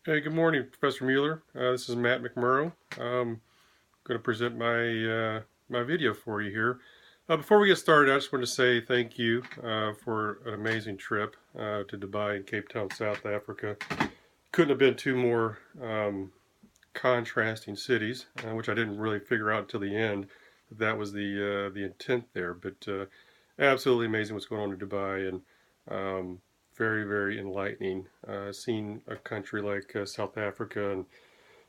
Hey, good morning, Professor Mueller. This is Matt McMurrough. I'm going to present my video for you here. Before we get started, I just want to say thank you for an amazing trip to Dubai and Cape Town, South Africa. Couldn't have been two more contrasting cities, which I didn't really figure out until the end. That was the intent there, but absolutely amazing what's going on in Dubai, and very, very enlightening. Seeing a country like South Africa and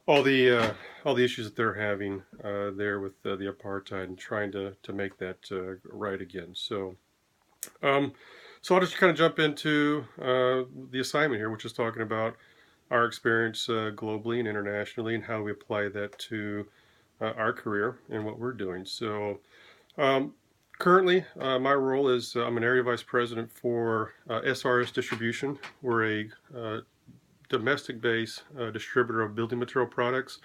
all the uh, all the issues that they're having there with the apartheid and trying to make that right again. Um, so I'll just kind of jump into the assignment here, which is talking about our experience globally and internationally and how we apply that to our career and what we're doing. Um, Currently, my role is I'm an area vice president for SRS Distribution. We're a domestic based distributor of building material products.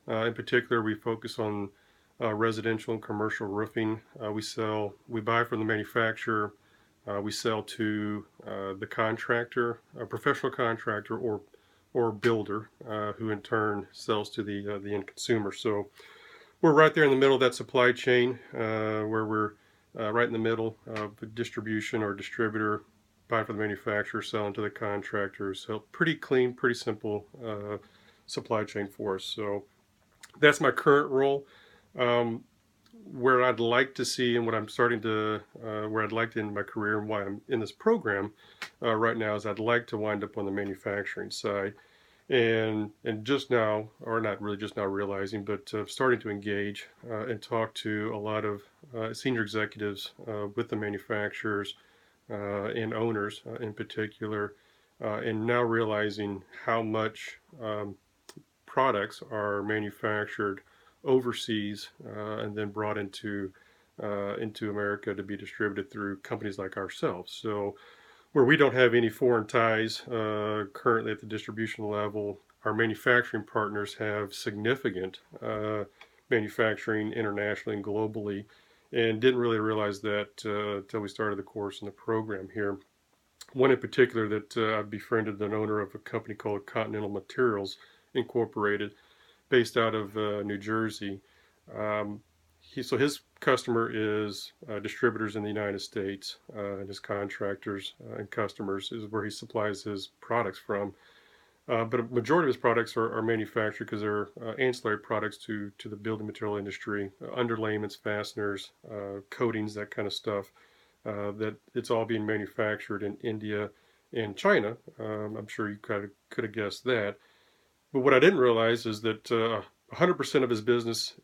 In particular, we focus on residential and commercial roofing. We buy from the manufacturer, we sell to the contractor, a professional contractor, or builder, who in turn sells to the end consumer. So we're right there in the middle of that supply chain, where we're right in the middle of the distribution or distributor, buying from the manufacturer, selling to the contractors. So pretty clean, pretty simple supply chain for us. So that's my current role. Um, where I'd like to see and what I'm starting to, where I'd like to end my career and why I'm in this program right now is I'd like to wind up on the manufacturing side. And just now, or not really just now realizing, but starting to engage and talk to a lot of senior executives with the manufacturers and owners in particular, and now realizing how much products are manufactured overseas and then brought into America to be distributed through companies like ourselves. So where we don't have any foreign ties currently at the distribution level, our manufacturing partners have significant manufacturing internationally and globally, and didn't really realize that until we started the course and the program here. One in particular that I've befriended, an owner of a company called Continental Materials Incorporated, based out of New Jersey. Um, so his customer is distributors in the United States, and his contractors and customers is where he supplies his products from. But a majority of his products are manufactured because they're ancillary products to the building material industry, underlayments, fasteners, coatings, that kind of stuff. That it's all being manufactured in India and China. I'm sure you kind of could have guessed that. But what I didn't realize is that 100% of his business,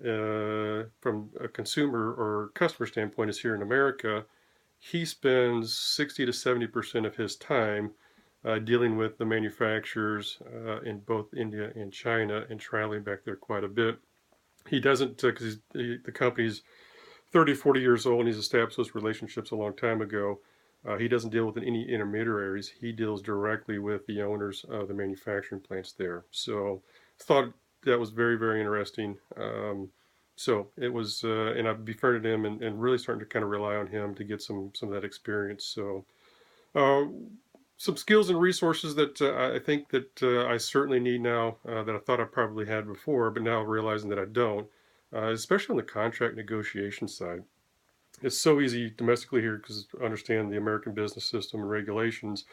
from a consumer or customer standpoint, is here in America. He spends 60 to 70% of his time dealing with the manufacturers in both India and China and traveling back there quite a bit. He doesn't, because the company's 30, 40 years old and he's established those relationships a long time ago. He doesn't deal with any intermediaries. He deals directly with the owners of the manufacturing plants there. So I thought that was very, very interesting. So it was, and I've befriended him and really starting to kind of rely on him to get some of that experience. So uh, some skills and resources that I think that I certainly need now, that I thought I probably had before, but now realizing that I don't, especially on the contract negotiation side. It's so easy domestically here because I understand the American business system and regulations.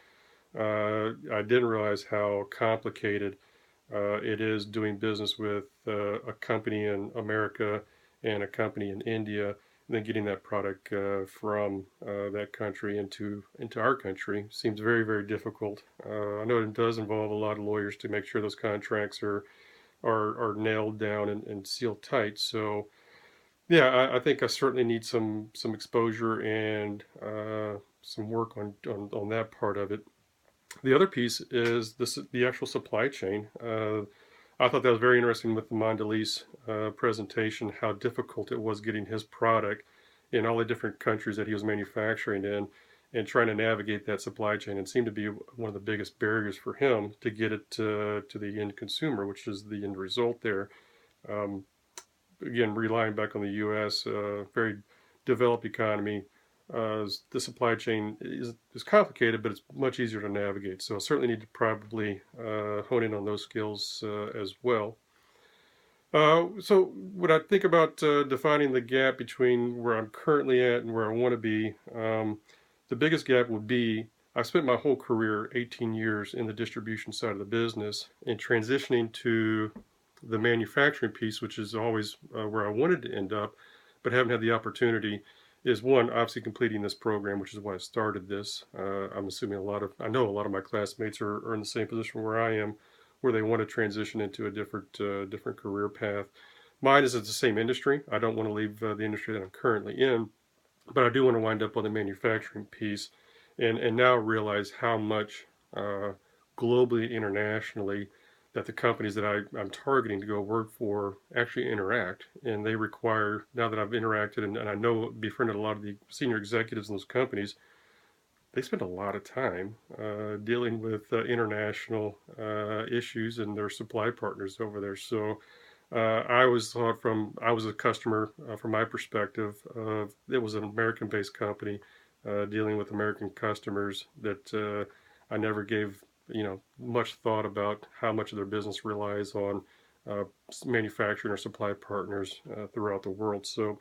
I didn't realize how complicated it is doing business with a company in America and a company in India, and then getting that product from that country into our country seems very, very difficult. I know it does involve a lot of lawyers to make sure those contracts are nailed down and sealed tight. So yeah, I think I certainly need some exposure and some work on that part of it. The other piece is the actual supply chain. I thought that was very interesting with the Mondelez presentation, how difficult it was getting his product in all the different countries that he was manufacturing in and trying to navigate that supply chain. It seemed to be one of the biggest barriers for him to get it to the end consumer, which is the end result there. Um, Again, relying back on the U.S., very developed economy, the supply chain is complicated, but it's much easier to navigate. So I certainly need to probably hone in on those skills as well. So when I think about defining the gap between where I'm currently at and where I want to be, the biggest gap would be I spent my whole career, 18 years, in the distribution side of the business, and transitioning to the manufacturing piece, which is always where I wanted to end up, but haven't had the opportunity, is one, obviously completing this program, which is why I started this. I'm assuming I know a lot of my classmates are in the same position where I am, where they want to transition into a different career path. Mine is in the same industry. I don't want to leave the industry that I'm currently in, but I do want to wind up on the manufacturing piece, and now realize how much globally, internationally, that the companies that I'm targeting to go work for actually interact, and they require, now that I've interacted and I know befriended a lot of the senior executives in those companies, they spend a lot of time dealing with international issues and their supply partners over there. So I always thought I was a customer from my perspective. It was an American-based company dealing with American customers that I never gave much thought about how much of their business relies on uh, manufacturing or supply partners throughout the world. So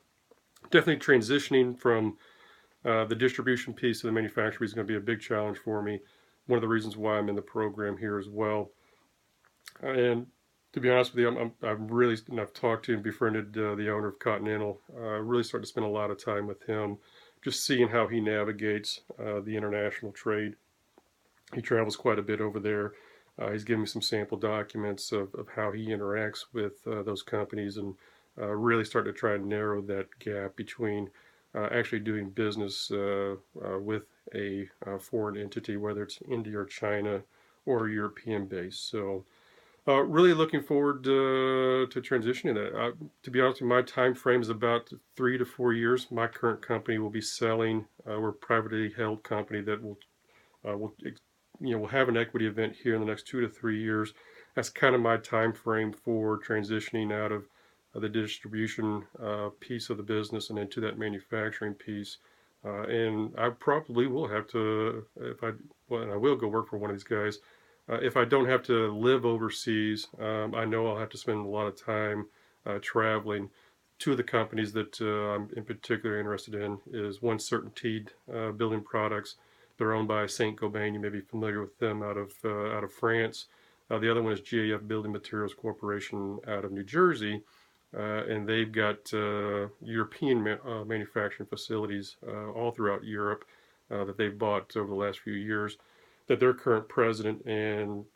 definitely transitioning from the distribution piece of the manufacturing is going to be a big challenge for me. One of the reasons why I'm in the program here as well. And to be honest with you, I'm really, and I've talked to and befriended the owner of Continental. Really started to spend a lot of time with him, just seeing how he navigates the international trade. He travels quite a bit over there. He's given me some sample documents of how he interacts with those companies, and really starting to try and narrow that gap between actually doing business with a foreign entity, whether it's India or China or European based. So really looking forward to transitioning that. To be honest, my time frame is about 3 to 4 years. My current company will be selling. We're a privately held company that will we'll have an equity event here in the next 2 to 3 years. That's kind of my time frame for transitioning out of the distribution piece of the business and into that manufacturing piece. And I probably will have to, and I will go work for one of these guys. If I don't have to live overseas, I know I'll have to spend a lot of time traveling. Two of the companies that I'm in particular interested in is one Certainteed Building Products. They're owned by Saint Gobain. You may be familiar with them out of France. The other one is GAF Building Materials Corporation out of New Jersey, and they've got European manufacturing facilities all throughout Europe that they've bought over the last few years. That their current president and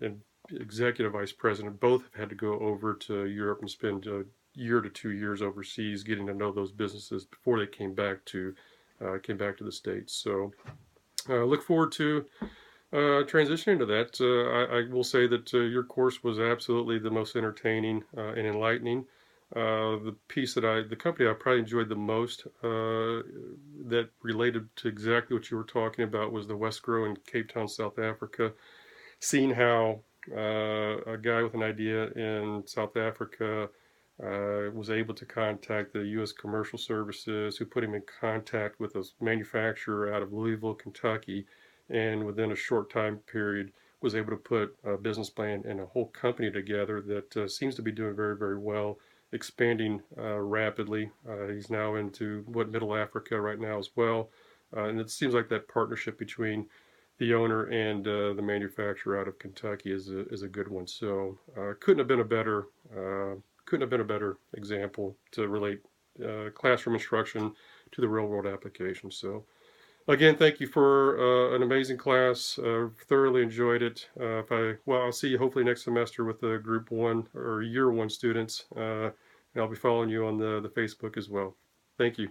executive vice president both have had to go over to Europe and spend a year to 2 years overseas, getting to know those businesses before they came back to the States. So look forward to transitioning to that. I will say that your course was absolutely the most entertaining and enlightening. The company I probably enjoyed the most that related to exactly what you were talking about was the Westgrow in Cape Town, South Africa. Seeing how a guy with an idea in South Africa was able to contact the U.S. Commercial Services, who put him in contact with a manufacturer out of Louisville, Kentucky, and within a short time period was able to put a business plan and a whole company together that seems to be doing very, very well, expanding rapidly. He's now into Middle Africa right now as well, and it seems like that partnership between the owner and the manufacturer out of Kentucky is a good one. So couldn't have been a better example to relate classroom instruction to the real world application. So again, thank you for an amazing class. Thoroughly enjoyed it. I'll see you hopefully next semester with the group one or year one students. And I'll be following you on the Facebook as well. Thank you.